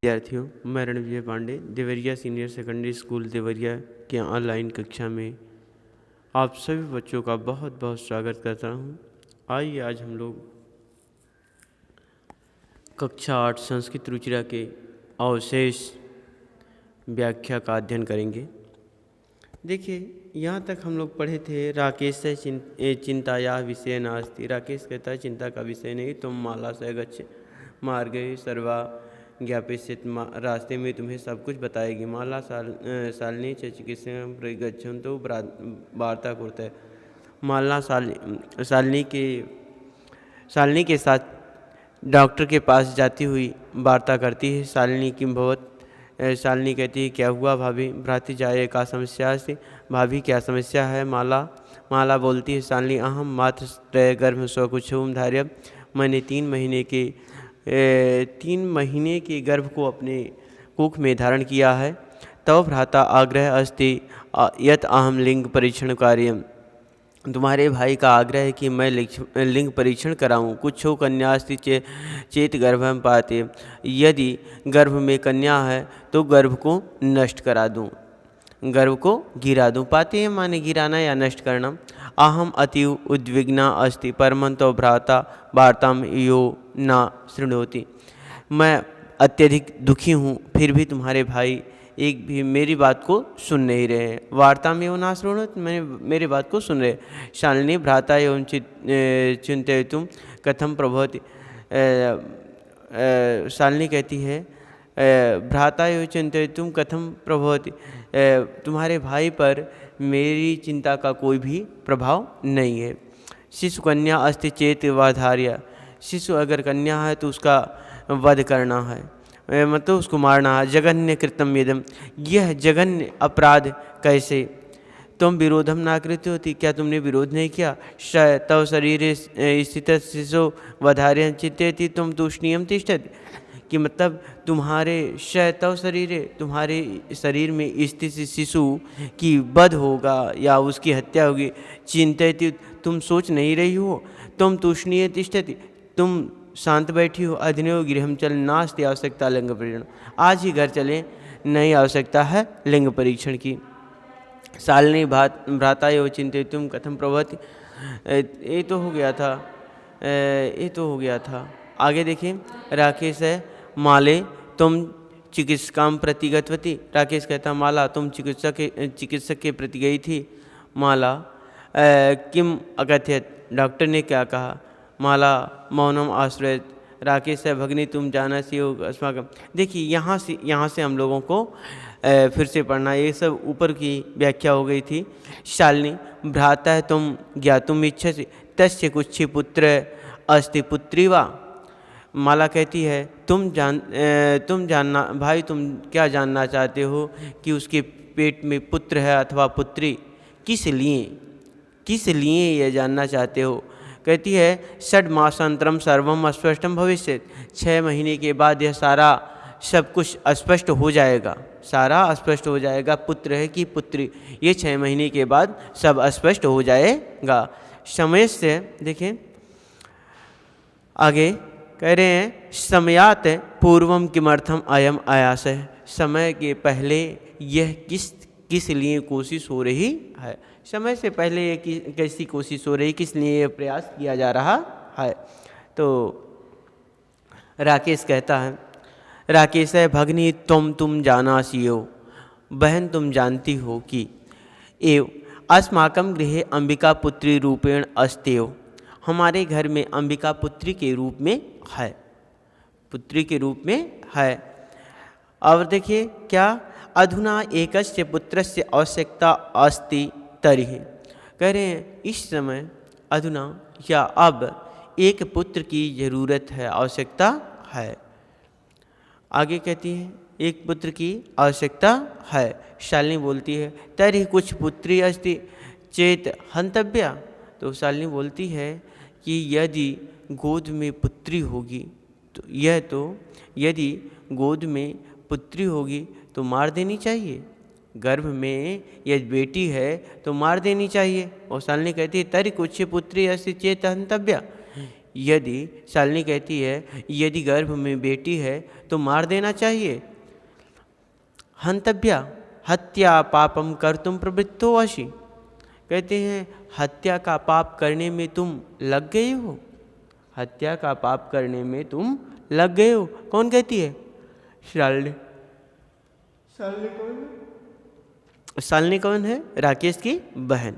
विद्यार्थियों, मैं Ranvijay Pandey Deoria senior secondary school Deoria के ऑनलाइन कक्षा में आप सभी बच्चों का बहुत बहुत स्वागत करता हूं। आइए आज हम लोग कक्षा 8 संस्कृत रुचिरा के अवशेष व्याख्या का अध्ययन करेंगे। देखिए, यहाँ तक हम लोग पढ़े थे राकेश से चिंताया विषय नास्ति। राकेश कहता है चिंता का विषय नहीं, तुम माला से गच्छ मार्गे सर्वा ज्ञापित, रास्ते में तुम्हें सब कुछ बताएगी। माला शालिनी च चिकित्सा गच्छन तो वार्ता करता है। माला शालिनी के साथ डॉक्टर के पास जाती हुई वार्ता करती है। शालिनी किम भवत, शालिनी कहती है क्या हुआ भाभी। भ्राति जाए का समस्या से, भाभी क्या समस्या है। माला बोलती है शालिनी अहम मात्र गर्भ स्वकुच्छुम धार्य, मैंने 3 महीने के गर्भ को अपने कुख में धारण किया है। तव भ्राता आग्रह अस्ति यत अहम लिंग परीक्षण कार्यम, तुम्हारे भाई का आग्रह है कि मैं लिंग परीक्षण कराऊं। कुछ कन्यास्ति चेत गर्भम पाते, यदि गर्भ में कन्या है तो गर्भ को नष्ट करा दूं, गर्भ को गिरा दूं। पाते हैं माने गिराना या नष्ट करना। अहम अतीव उद्विग्ना अस्ति परमंतो भ्राता वार्ताम यो न शृणोति, मैं अत्यधिक दुखी हूँ फिर भी तुम्हारे भाई एक भी मेरी बात को सुन नहीं रहे हैं। वार्ता में वो ना शृणोति, मेरी बात को सुन रहे। शालिनी भ्राता एवं चिंतयितुम कथम प्रभवति, शालिनी कहती है भ्राता एवं चिंतयितुम कथम प्रभवति, तुम्हारे भाई पर मेरी चिंता का कोई भी प्रभाव नहीं है। शिशु कन्या अस्ति चेत वधार्य, शिशु अगर कन्या है तो उसका वध करना है, मतलब उसको मारना है। जघन्य कृतम यदम, यह जघन्य अपराध कैसे। तुम विरोधम ना कृत होती, क्या तुमने विरोध नहीं किया। तव शरीर स्थित शिशु वधार्य चिंतयति तुम तूष्णीयम तिष्ठति, कि मतलब तुम्हारे तव शरीर, तुम्हारे शरीर में स्थित शिशु की वध होगा या उसकी हत्या होगी। चिंतयति, तुम सोच नहीं रही हो। तुम तूष्णीय तिष्ठति, तुम शांत बैठी हो। अधन्यो गृहम चल नास्ति आवश्यकता लिंग परीक्षण, आज ही घर चलें, नहीं आवश्यकता है लिंग परीक्षण की। शालिनी भ्राता एवं चिंतयितुम कथम प्रभवति, ये तो हो गया था। आगे देखिए, राकेश है माले तुम चिकित्सकाम प्रति गतवती। राकेश कहता माला तुम चिकित्सक के प्रति गई थी। माला किम अकथयत, डॉक्टर ने क्या कहा। माला मौनम आश्रय, राकेश है भगनी तुम जाना सी हो अस्माकम। देखिए यहाँ से हम लोगों को फिर से पढ़ना, ये सब ऊपर की व्याख्या हो गई थी। शालिनी भ्राता है तुम ज्ञातुम इच्छसि तस्य कुक्षि पुत्र अस्ति पुत्री वा। माला कहती है तुम जानना भाई, तुम क्या जानना चाहते हो कि उसके पेट में पुत्र है अथवा पुत्री, किस लिए यह जानना चाहते हो। कहती है षड मासांतरम सर्वम अस्पष्टम भविष्य, 6 महीने के बाद यह सारा सब कुछ स्पष्ट हो जाएगा, पुत्र है कि पुत्री, ये 6 महीने के बाद सब स्पष्ट हो जाएगा। समय से देखें आगे कह रहे हैं समयात पूर्वम किमर्थम अयम आयास है, समय के पहले यह किस लिए कोशिश हो रही है। समय से पहले ये कैसी कोशिश हो रही, किस लिए ये प्रयास किया जा रहा है। तो राकेश कहता है, राकेश है भगनी तुम जानासी हो, बहन तुम जानती हो कि एव अस्माकं गृहे अंबिका पुत्री रूपेण अस्तेव, हमारे घर में अंबिका पुत्री के रूप में है। और देखिए क्या, अधुना एकस्य पुत्रस्य आवश्यकता अस्ति तर्हि, कह रहे हैं इस समय अधुना या अब एक पुत्र की जरूरत है, आवश्यकता है। आगे कहती है एक पुत्र की आवश्यकता है। शालिनी बोलती है तर्हि कुछ पुत्री अस्ति चेत हंतव्या, तो शालिनी बोलती है कि यदि गोद में पुत्री होगी यदि गोद में पुत्री होगी तो मार देनी चाहिए। गर्भ में यदि बेटी है तो मार देनी चाहिए। और शालिनी कहती है तर्हि कुछ पुत्री अस्ति चेत हंतव्या, यदि शालिनी कहती है यदि गर्भ में बेटी है तो मार देना चाहिए। हंतव्या हत्या पापम कर्तुम प्रवृत्तो वशी, कहते हैं हत्या का पाप करने में तुम लग गए हो, हत्या का पाप करने में तुम लग गए हो। कौन कहती है? शालिनी। शालिनी कौन है? राकेश की बहन।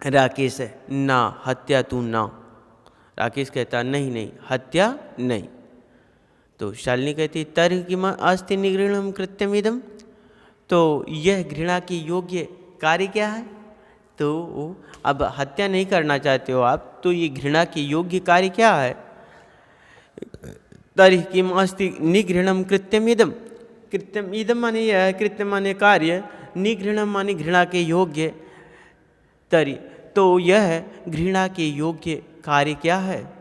राकेश है ना, हत्या तू ना। राकेश कहता नहीं नहीं हत्या नहीं। तो शालिनी कहती तर्हि किम अस्ति निगृणम कृत्यमिदम, तो यह घृणा की योग्य कार्य क्या है? तो अब हत्या नहीं करना चाहते हो आप, तो ये घृणा की योग्य कार्य क्या है? तर्हि किम अस्ति निगृणम कृत्यमिदम, कृत्यम इदम माने यह है, कृत्य माने कार्य, निगृणम माने घृणा के योग्य। तर्हि तो यह घृणा के योग्य कार्य क्या है?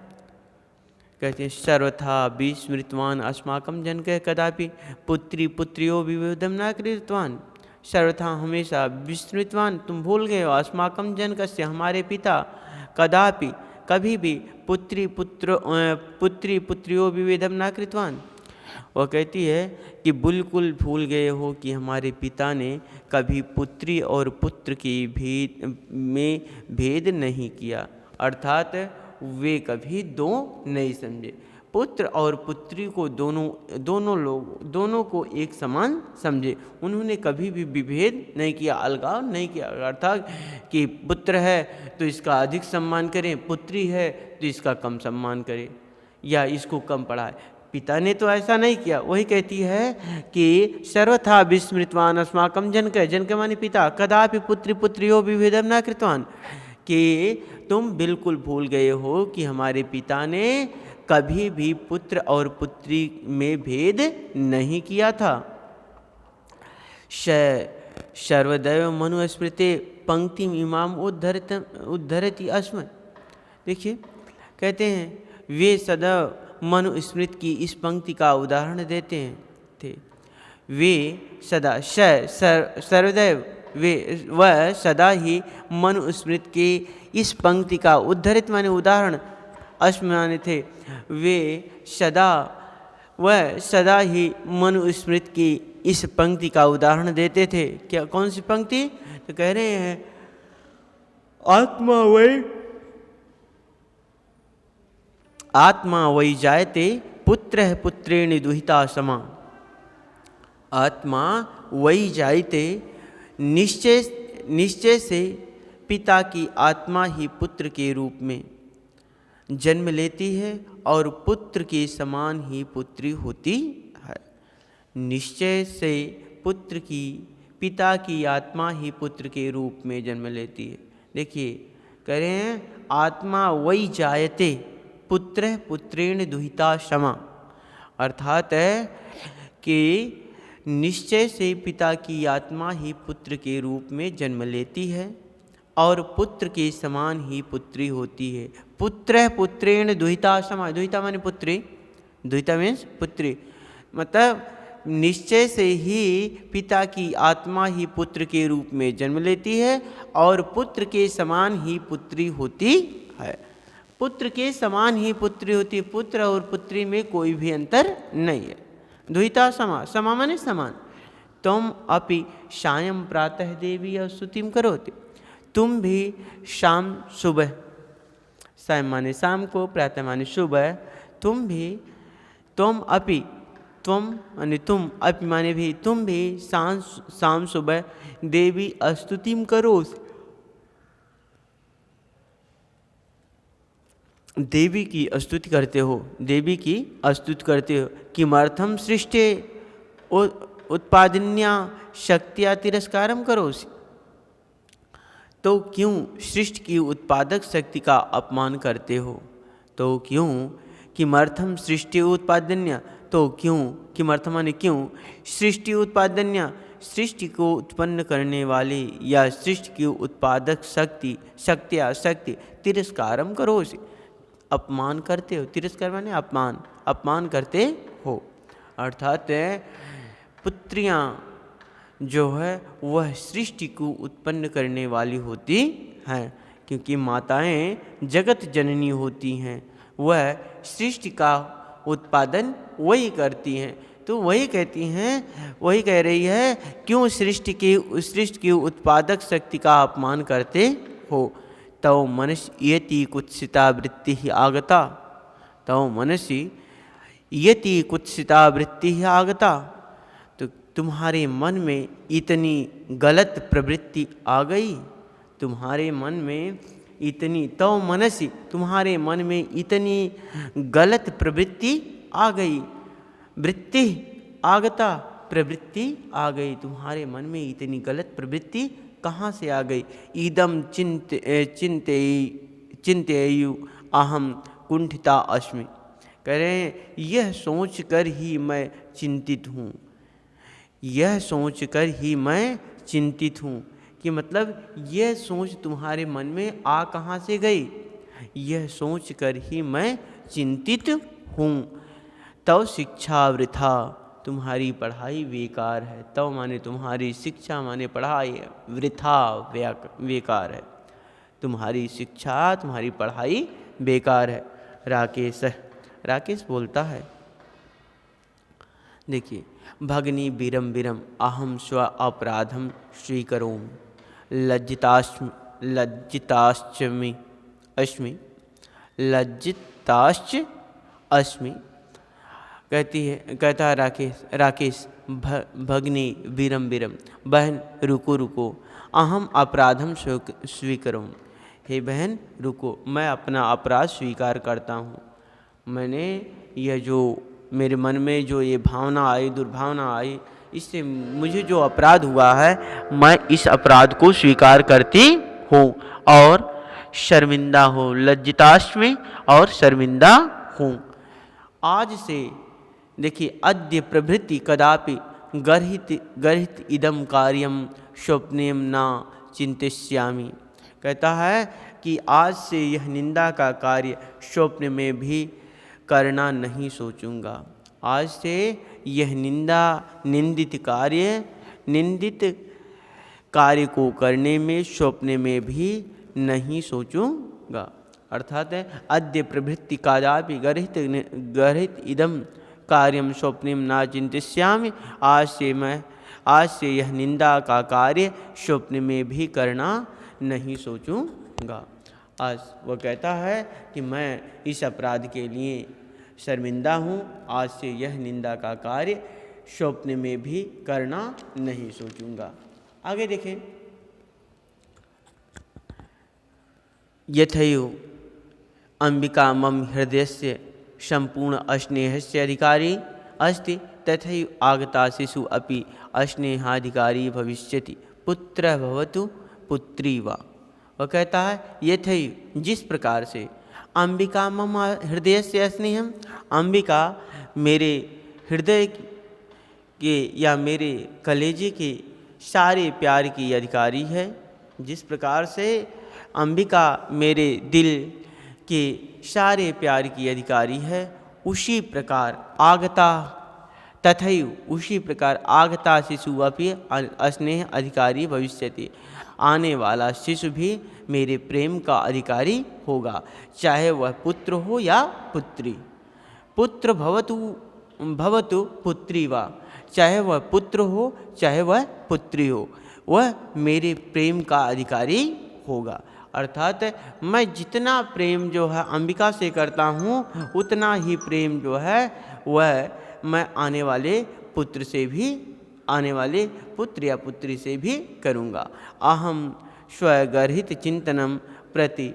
कहते हैं सर्वथा विस्मृतवान अस्माकं जनकः कदापि पुत्री पुत्रियो विविधम न कृतवान। सर्वथा हमेशा विस्मृतवान, तुम भूल गए हो, अस्माकं जनकस्य हमारे पिता, कदापि कभी भी पुत्री पुत्रियो विविधम न कृतवान। वह कहती है कि बिल्कुल भूल गए हो कि हमारे पिता ने कभी पुत्री और पुत्र के भेद नहीं किया, अर्थात वे कभी दो नहीं समझे। पुत्र और पुत्री को दोनों को एक समान समझे, उन्होंने कभी भी विभेद नहीं किया, अलगाव नहीं किया। अर्थात कि पुत्र है तो इसका अधिक सम्मान करें, पुत्री है तो इसका कम सम्मान करें या इसको कम पढ़ाए। पिता ने तो ऐसा नहीं किया। वही कहती है कि सर्वथा विस्मृतवान अस्माकं जनक, जनक माने पिता, कदापि पुत्री पुत्रियो विभेदम न कृतवान, कि तुम बिल्कुल भूल गए हो कि हमारे पिता ने कभी भी पुत्र और पुत्री में भेद नहीं किया था। सर्वदैव मनुस्मृते पंक्ति इमाम उद्धरति अस्म। देखिए कहते हैं वे सदा मनुस्मृति की इस पंक्ति का उदाहरण देते हैं थे। वे सदा सर्वदैव वह सदा ही मनुस्मृति के इस पंक्ति का उद्धरित माने उदाहरण, अस्म माने थे, वे सदा ही मनुस्मृति की इस पंक्ति का उदाहरण देते थे। क्या कौन सी पंक्ति? तो कह रहे हैं आत्मा वै जायते पुत्र पुत्रेण दुहिता समा। आत्मा वै जायते, निश्चय से पिता की आत्मा ही पुत्र के रूप में जन्म लेती है और पुत्र के समान ही पुत्री होती है। निश्चय से पिता की आत्मा ही पुत्र के रूप में जन्म लेती है। देखिए कह रहे हैं आत्मा वै जायते पुत्र पुत्रेण दुहिता क्षमा, अर्थात है कि निश्चय से पिता की आत्मा ही पुत्र के रूप में जन्म लेती है और पुत्र के समान ही पुत्री होती है। पुत्र पुत्रेण दुहिता क्षमा, दुहिता माने पुत्री, दुहिता मीन्स पुत्री, मतलब निश्चय से ही पिता की आत्मा ही पुत्र के रूप में जन्म लेती है और पुत्र के समान ही पुत्री होती है। पुत्र के समान ही पुत्री होती है, पुत्र और पुत्री में कोई भी अंतर नहीं है। दुहिता समा, समा माने समान। तुम अपि सायं प्रातः देवी स्तुतिम करोति, तुम भी शाम सुबह, सायं माने शाम को, प्रातः माने सुबह, तुम अपि माने भी, तुम भी शाम सुबह देवी स्तुतिम करो, देवी की स्तुति करते हो, देवी की स्तुति करते हो। किमर्थम सृष्टि उत्पादन्या शक्तिया तिरस्कारम करोसि, तो क्यों सृष्टि की उत्पादक शक्ति का अपमान करते हो? तो क्यों? किमर्थम सृष्टि उत्पादन्या, तो क्यों, किमर्थम माने क्यों, सृष्टि उत्पादन्या सृष्टि को उत्पन्न करने वाली या सृष्टि की उत्पादक शक्ति तिरस्कारम करोसि, अपमान करते हो। तिरस्कार माने अपमान करते हो, अर्थात पुत्रियां जो है वह सृष्टि को उत्पन्न करने वाली होती हैं, क्योंकि माताएं जगत जननी होती हैं, वह सृष्टि का उत्पादन वही करती हैं। तो वही कहती हैं, वही कह रही है, क्यों सृष्टि की उत्पादक शक्ति का अपमान करते हो। तव मनसि यति कुत्सिता वृत्ति ही आगता, तव मनसि यति कुत्सिता वृत्ति ही आगता। तो तुम्हारे मन में इतनी गलत प्रवृत्ति आ गई, तुम्हारे मन में इतनी, तव मनसि तुम्हारे मन में इतनी गलत प्रवृत्ति आ गई, वृत्ति आगता प्रवृत्ति आ गई, तुम्हारे मन में इतनी गलत प्रवृत्ति कहाँ से आ गई। इदम चिंतयु अहम कुंठिता अस्मि, कह रहे हैं यह सोच कर ही मैं चिंतित हूँ, यह सोच कर ही मैं चिंतित हूँ। कि मतलब यह सोच तुम्हारे मन में आ कहाँ से गई, यह सोच कर ही मैं चिंतित हूँ। तव शिक्षा वृथा, तुम्हारी पढ़ाई बेकार है। तव माने तुम्हारी शिक्षा माने पढ़ाई, वृथा बेकार है, तुम्हारी शिक्षा तुम्हारी पढ़ाई बेकार है। राकेश बोलता है, देखिए, भगनी बिरम बिरम अहम स्व अपराधम स्वीकरोम लज्जिताश्च अस्मि। कहता है राकेश, भगनी बिरम बिरम, बहन रुको रुको, अहम अपराधम स्वीकरोम, हे बहन रुको, मैं अपना अपराध स्वीकार करता हूँ। मैंने यह जो मेरे मन में जो ये भावना आई, दुर्भावना आई, इससे मुझे जो अपराध हुआ है, मैं इस अपराध को स्वीकार करती हूँ और शर्मिंदा हूँ, लज्जितास्मि और शर्मिंदा हूँ। आज से देखिए, अद्य प्रभृति कदापि गर्हित इदम कार्यम स्वप्नेम न चिंतिष्यामि। कहता है कि आज से यह निंदा का कार्य स्वप्न में भी करना नहीं सोचूंगा। आज से यह निंदित कार्य को करने में स्वप्न में भी नहीं सोचूंगा। अर्थात है, अद्य प्रभृति कदापि गर्हित इदम कार्यम स्वप्निम न चिंतिष्यामि, आज से यह निंदा का कार्य स्वप्न में भी करना नहीं सोचूंगा। आज वह कहता है कि मैं इस अपराध के लिए शर्मिंदा हूँ, आज से यह निंदा का कार्य स्वप्न में भी करना नहीं सोचूंगा। आगे देखें, यथैव अंबिका मम हृदयस्य संपूर्ण अस्नेहस्य अधिकारी अस्ति, तथैव आगता शिशु अपि अस्नेहाधिकारी भविष्यति, पुत्र भवतु पुत्री वा। वह कहता है, यथैव जिस प्रकार से, अंबिका मम हृदयस्य स्नेहम, अंबिका मेरे हृदय के या मेरे कलेजे के सारे प्यार की अधिकारी है। जिस प्रकार से अंबिका मेरे दिल के सारे प्यार की अधिकारी है, उसी प्रकार आगता, तथैव उसी प्रकार आगता शिशु अपि स्नेह अधिकारी भविष्यति, आने वाला शिशु भी मेरे प्रेम का अधिकारी होगा, चाहे वह पुत्र हो या पुत्री। पुत्र भवतु पुत्री वा, चाहे वह पुत्र हो चाहे वह पुत्री हो, वह मेरे प्रेम का अधिकारी होगा। अर्थात मैं जितना प्रेम जो है अंबिका से करता हूँ, उतना ही प्रेम जो है वह मैं आने वाले पुत्र से भी, आने वाले पुत्र या पुत्री से भी करूँगा। अहम स्वगर्हित चिंतनम प्रति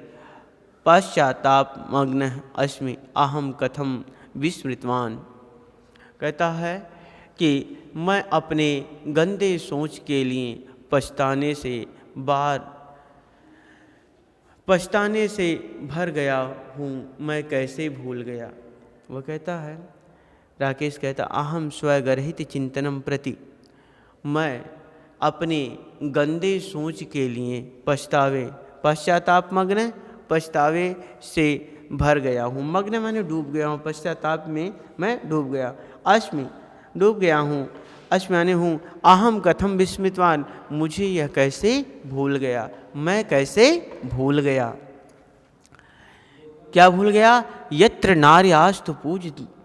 पश्चातापमग्न अस्मि, अहम कथम विस्मृतवान। कहता है कि मैं अपने गंदे सोच के लिए पछताने से भर गया हूँ, मैं कैसे भूल गया। वह कहता है, राकेश कहता, अहम स्वगर्हित चिंतनम प्रति, मैं अपने गंदे सोच के लिए पछतावे से भर गया हूँ। मग्न मैंने डूब गया हूँ, पश्चाताप में मैं डूब गया। अस्मि डूब गया हूँ, अस्मि माने हूँ, अहम कथम विस्मृतवान, मुझे यह कैसे भूल गया, मैं कैसे भूल गया। क्या भूल गया? यत्र नार्यास्तु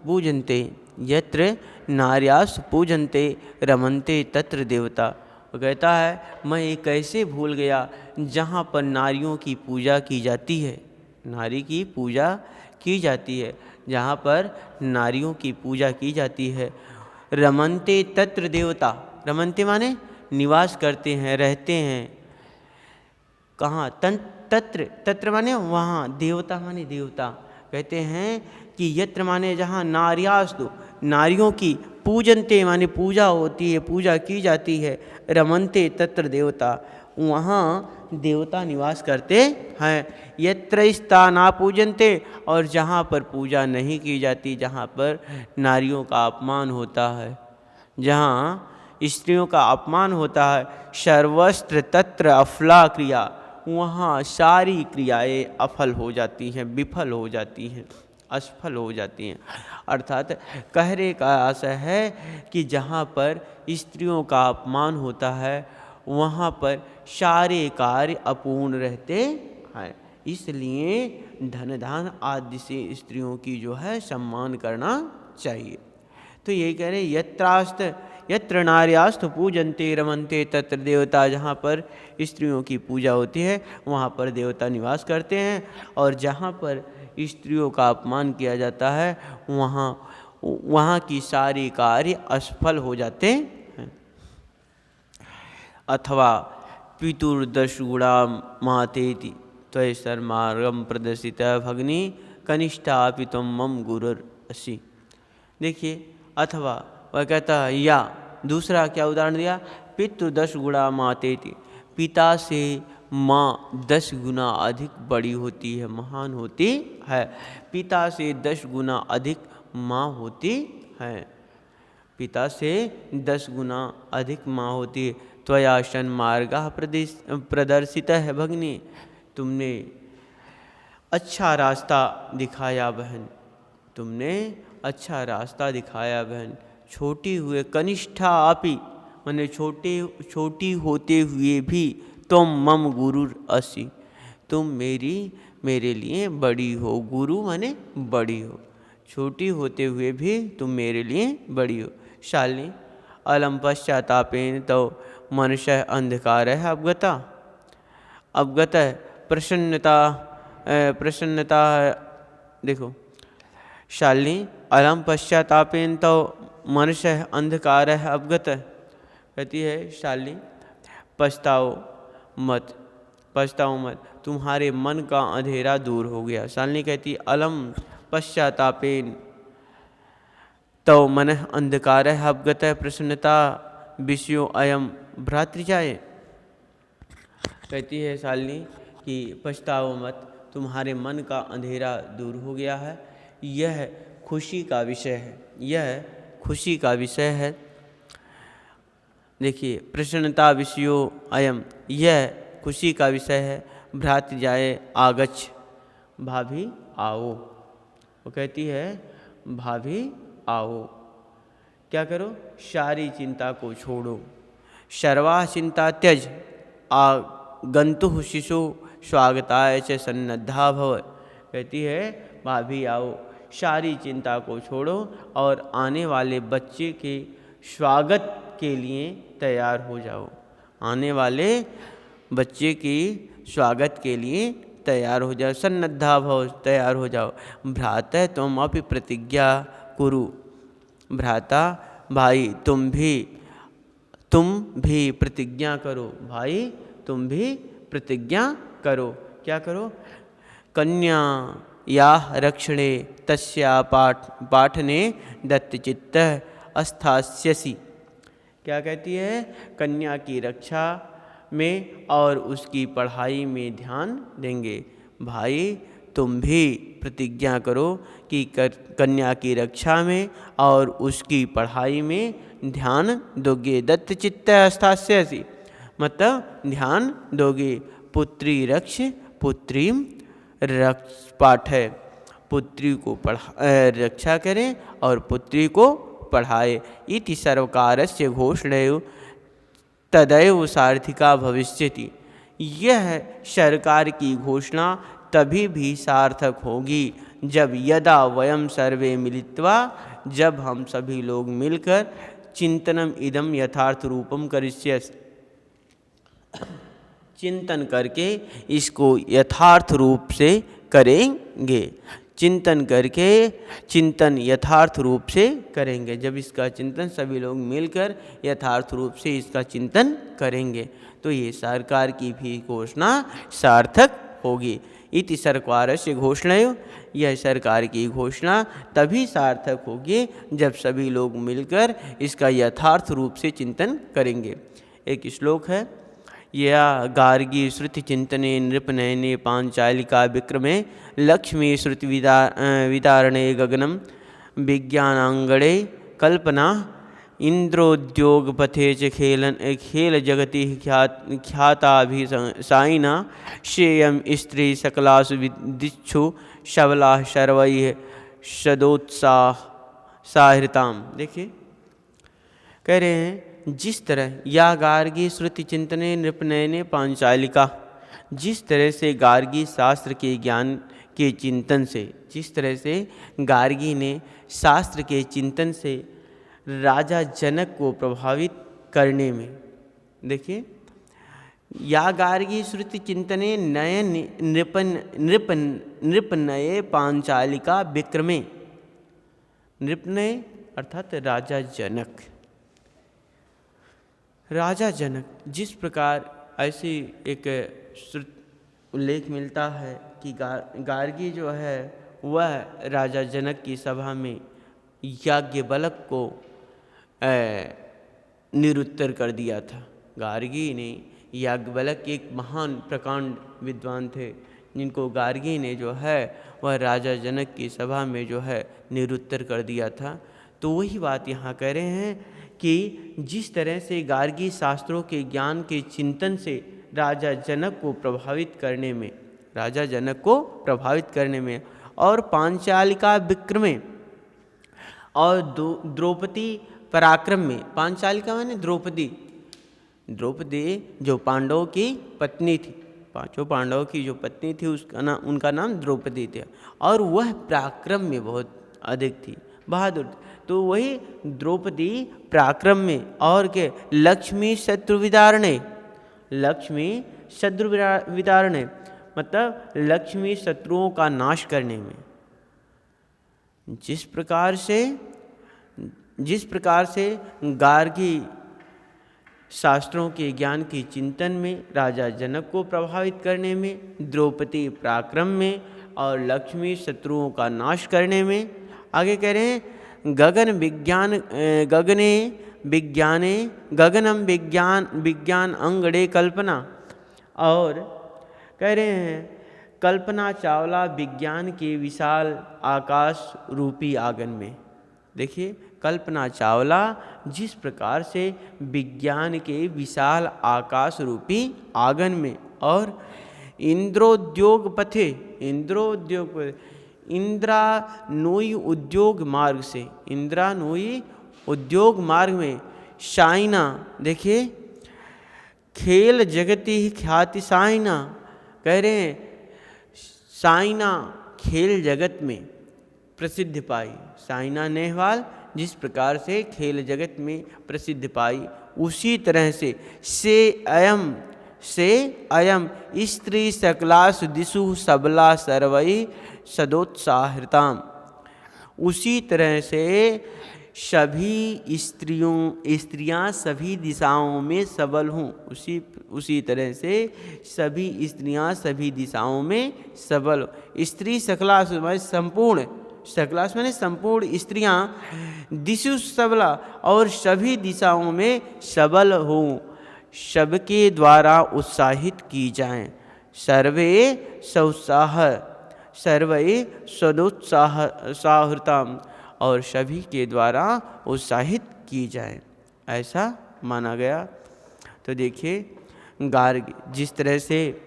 पूजन्ते, यत्र नार्यास्तु पूजन्ते रमन्ते तत्र देवता। वो कहता है मैं ये कैसे भूल गया, जहाँ पर नारियों की पूजा की जाती है, नारी की पूजा की जाती है, जहाँ पर नारियों की पूजा की जाती है, रमन्ते तत्र देवता, रमन्ते माने निवास करते हैं, रहते हैं। कहाँ? तत्र, तत्र माने वहाँ, देवता माने देवता। कहते हैं कि यत्र माने जहाँ, नार्यास्तु नारियों की, पूजन्ते माने पूजा होती है, पूजा की जाती है, रमन्ते तत्र देवता, वहाँ देवता निवास करते हैं। यत्र स्थाना पूजन्ते, और जहाँ पर पूजा नहीं की जाती, जहाँ पर नारियों का अपमान होता है, जहाँ स्त्रियों का अपमान होता है, सर्वस्त्र तत्र अफला क्रिया, वहाँ सारी क्रियाएं अफल हो जाती हैं, विफल हो जाती हैं, असफल हो जाती हैं। अर्थात कहने का आशय है कि जहाँ पर स्त्रियों का अपमान होता है, वहाँ पर सारे कार्य अपूर्ण रहते हैं। इसलिए धन दान आदि से स्त्रियों की जो है सम्मान करना चाहिए। तो यही कह रहे यत्र नार्यास्तु पूजन्ते रमन्ते तत्र देवता, जहाँ पर स्त्रियों की पूजा होती है वहाँ पर देवता निवास करते हैं, और जहाँ पर स्त्रियों का अपमान किया जाता है वहाँ की सारी कार्य असफल हो जाते हैं। अथवा पितुर्दशगुणा मातेति त्वयसर्मार्गम प्रदर्शित भगनी कनिष्ठापि त्वं मम गुरुरसि। देखिए, अथवा वह कहता है, या दूसरा क्या उदाहरण दिया? पितृ 10 गुणा मातेति, पिता से माँ 10 गुना अधिक बड़ी होती है, महान होती है। पिता से 10 गुना अधिक माँ होती है, पिता से 10 गुना अधिक माँ होती है। त्वया सन्मार्गः प्रदर्शित है भगिनी, तुमने अच्छा रास्ता दिखाया बहन, तुमने अच्छा रास्ता दिखाया बहन। छोटी हुए कनिष्ठा आपी, मैंने छोटी होते हुए भी तुम मम गुरुर असि, तुम मेरे लिए बड़ी हो। गुरु माने बड़ी हो, छोटी होते हुए भी तुम मेरे लिए बड़ी हो। शालिनी अलम पश्चातापेन तो मनुष्य अंधकार है अवगता, अवगत है प्रसन्नता है। देखो शालिनी अलम पश्चातापेन तो मनुष्य अंधकार है अवगत है, कहती है शालिनी पछताओ मत, तुम्हारे मन का अंधेरा दूर हो गया। शालिनी कहती अलम पश्चातापेन तो मन अंधकार है अवगत है प्रसन्नता विषयो अयम भ्रातृजाए। कहती है शालिनी कि पछताओ मत, तुम्हारे मन का अंधेरा दूर हो गया है, यह खुशी का विषय है, यह खुशी का विषय है। देखिए प्रसन्नता विषयो अयम, यह खुशी का विषय है। भ्रातृजाए आगच्छ, भाभी आओ। वो कहती है भाभी आओ, क्या करो? सारी चिंता को छोड़ो। सर्वा चिंता त्यज आगंतुः शिशु स्वागताय च सन्नद्धा भव। कहती है भाभी आओ, सारी चिंता को छोड़ो और आने वाले बच्चे के स्वागत के लिए तैयार हो जाओ। आने वाले बच्चे के स्वागत के लिए तैयार हो जाओ। सन्नद्धा भव, तैयार हो जाओ। भ्रातः तुम अपि प्रतिज्ञा कुरु, भ्राता भाई तुम भी प्रतिज्ञा करो। भाई तुम भी प्रतिज्ञा करो। क्या करो? कन्या या रक्षणे तस्या पाठने दत्तचित्तः अस्थास्यसि। क्या कहती है? कन्या की रक्षा में और उसकी पढ़ाई में ध्यान देंगे। भाई तुम भी प्रतिज्ञा करो कि कन्या की रक्षा में और उसकी पढ़ाई में ध्यान दोगे। दत्तचित्तः अस्थास्यसि मतलब ध्यान दोगे। पुत्री रक्ष पुत्रीम रक्ष पाठ है, पुत्री को रक्षा करें और पुत्री को पढ़ाए। इति सर्वकारस्य घोषणेय तदैव सार्थिका भविष्यति। यह सरकार की घोषणा तभी भी सार्थक होगी जब यदा वयम सर्वे मिलित्वा, जब हम सभी लोग मिलकर चिंतनम इदम यथार्थ रूपम करिष्यस्, चिंतन करके इसको यथार्थ रूप से करेंगे। चिंतन करके चिंतन यथार्थ रूप से करेंगे। जब इसका चिंतन सभी लोग मिलकर यथार्थ रूप से इसका चिंतन करेंगे तो ये सरकार की भी घोषणा सार्थक होगी। इति सरकारस्य घोषणायो, यह सरकार की घोषणा तभी सार्थक होगी जब सभी लोग मिलकर इसका यथार्थ रूप से चिंतन करेंगे। एक श्लोक है, या गार्गी श्रुति चिंतने नृपनयने पांचालिका विक्रमे लक्ष्मी श्रुति विदारणे गगनम विज्ञानांगणे कल्पना इंद्रोद्योगपथे च खेल जगति ख्याताभिसायिना श्रेयम स्त्री सकलासु विदिक्षु शबला शर्वैः सदोत्साह साहृताम। देखिए कह रहे हैं, जिस तरह या गार्गी श्रुति चिंतने नृपनयने पांचालिका, जिस तरह से गार्गी शास्त्र के ज्ञान के चिंतन से, जिस तरह से गार्गी ने शास्त्र के चिंतन से राजा जनक को प्रभावित करने में, देखिए या गार्गी श्रुति चिंतने नयन नृपनये पांचालिका विक्रमे, नृपनय अर्थात राजा जनक, राजा जनक जिस प्रकार ऐसी एक उल्लेख मिलता है कि गार्गी जो है वह राजा जनक की सभा में याज्ञवल्क्य को निरुत्तर कर दिया था। गार्गी ने, याज्ञवल्क्य एक महान प्रकांड विद्वान थे जिनको गार्गी ने जो है वह राजा जनक की सभा में जो है निरुत्तर कर दिया था। तो वही बात यहाँ कह रहे हैं कि जिस तरह से गार्गी शास्त्रों के ज्ञान के चिंतन से राजा जनक को प्रभावित करने में, राजा जनक को प्रभावित करने में, और पांचालिका विक्रमे और द्रौपदी पराक्रम में, पांचालिका माने द्रौपदी, द्रौपदी जो पांडवों की पत्नी थी, पांचों पांडवों की जो पत्नी थी उनका नाम द्रौपदी था, और वह पराक्रम में बहुत अधिक थी, बहादुर। तो वही द्रौपदी पराक्रम में और के लक्ष्मी शत्रु विदारणे, लक्ष्मी शत्रु विदारणे मतलब लक्ष्मी शत्रुओं का नाश करने में। जिस प्रकार से गार्गी शास्त्रों के ज्ञान के चिंतन में, राजा जनक को प्रभावित करने में, द्रौपदी पराक्रम में और लक्ष्मी शत्रुओं का नाश करने में। आगे कह रहे हैं, गगनम विज्ञान अंगड़े कल्पना, और कह रहे हैं कल्पना चावला विज्ञान के विशाल आकाश रूपी आंगन में। देखिए कल्पना चावला जिस प्रकार से विज्ञान के विशाल आकाश रूपी आंगन में, और इंद्रोद्योग पथे, इंद्रानुयी उद्योग मार्ग से, इंद्रानुयी उद्योग मार्ग में शाइना, देखिए खेल जगति ख्याति साइना, कह रहे हैं साइना खेल जगत में प्रसिद्ध पाई, साइना नेहवाल जिस प्रकार से खेल जगत में प्रसिद्ध पाई, उसी तरह से अयम स्त्री सकलासु दिशु सबला सर्वई सदोत्साहृताम, उसी तरह से सभी स्त्रियां सभी दिशाओं में सबल हों, उसी तरह से सभी स्त्रियां सभी दिशाओं में सबल। स्त्री सकलास संपूर्ण, सकलास माने संपूर्ण स्त्रियां, दिशु सबला और सभी दिशाओं में सबल हों, सबके द्वारा उत्साहित की जाएं। सर्वे सदोत्साहृताम, और सभी के द्वारा उत्साहित की जाए, ऐसा माना गया। तो देखिए जिस तरह से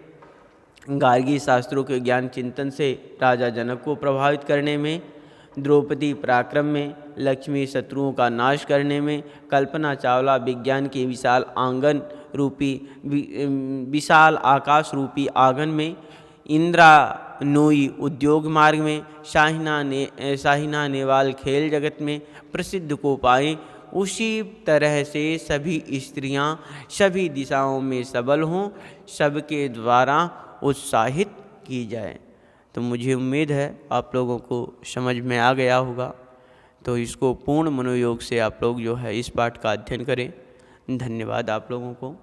गार्गी शास्त्रों के ज्ञान चिंतन से राजा जनक को प्रभावित करने में, द्रौपदी पराक्रम में, लक्ष्मी शत्रुओं का नाश करने में, कल्पना चावला विज्ञान के विशाल आंगन रूपी विशाल आकाश रूपी आंगन में, नोई उद्योग मार्ग में, शाहीना नेहवाल खेल जगत में प्रसिद्ध को पाएं, उसी तरह से सभी स्त्रियां सभी दिशाओं में सबल हों, सबके द्वारा उत्साहित की जाए। तो मुझे उम्मीद है आप लोगों को समझ में आ गया होगा। तो इसको पूर्ण मनोयोग से आप लोग जो है इस पाठ का अध्ययन करें। धन्यवाद आप लोगों को।